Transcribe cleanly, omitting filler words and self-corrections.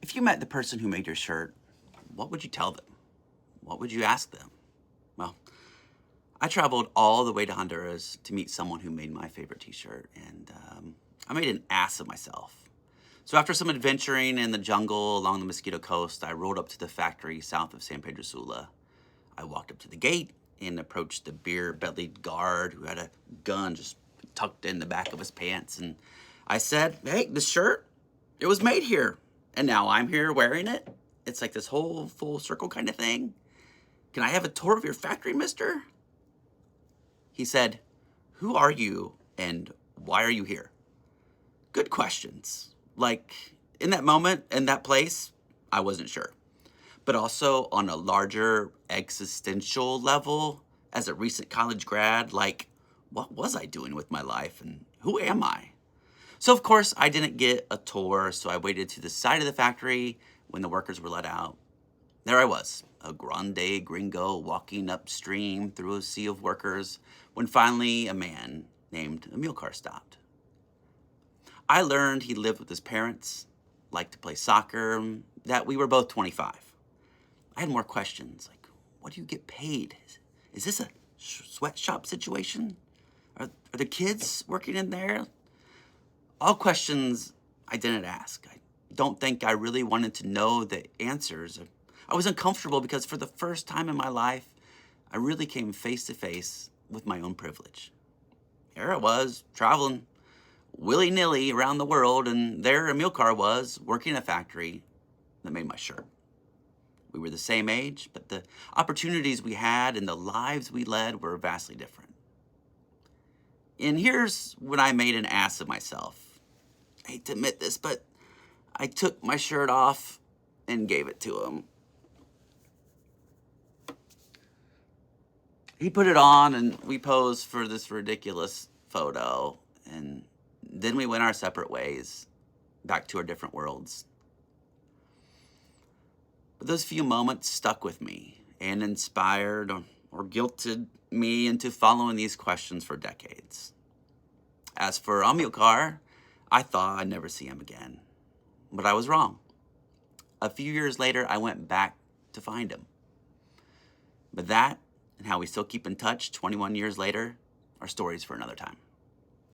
If you met the person who made your shirt, what would you tell them? What would you ask them? Well, I traveled all the way to Honduras to meet someone who made my favorite t-shirt, and I made an ass of myself. So after some adventuring in the jungle along the Mosquito Coast, I rode up to the factory south of San Pedro Sula. I walked up to the gate and approached the beer-bellied guard who had a gun just tucked in the back of his pants, and I said, "Hey, this shirt, it was made here, and now I'm here wearing it. It's like this whole full circle kind of thing. Can I have a tour of your factory, mister?" He said, "Who are you and why are you here?" Good questions. Like, in that moment, in that place, I wasn't sure. But also on a larger existential level, as a recent college grad, like, what was I doing with my life and who am I? So, of course, I didn't get a tour, so I waited to the side of the factory when the workers were let out. There I was, a grande gringo walking upstream through a sea of workers, when finally a man named Amilcar stopped. I learned he lived with his parents, liked to play soccer, that we were both 25. I had more questions, like, what do you get paid? Is this a sweatshop situation? Are the kids working in there? All questions I didn't ask. I don't think I really wanted to know the answers. I was uncomfortable because for the first time in my life, I really came face to face with my own privilege. Here I was, traveling willy-nilly around the world, and there Amilcar was, working in a factory that made my shirt. We were the same age, but the opportunities we had and the lives we led were vastly different. And here's when I made an ass of myself. I hate to admit this, but I took my shirt off and gave it to him. He put it on and we posed for this ridiculous photo, and then we went our separate ways, back to our different worlds. But those few moments stuck with me and inspired or guilted me into following these questions for decades. As for Amilcar, I thought I'd never see him again, but I was wrong. A few years later, I went back to find him. But that and how we still keep in touch 21 years later are stories for another time.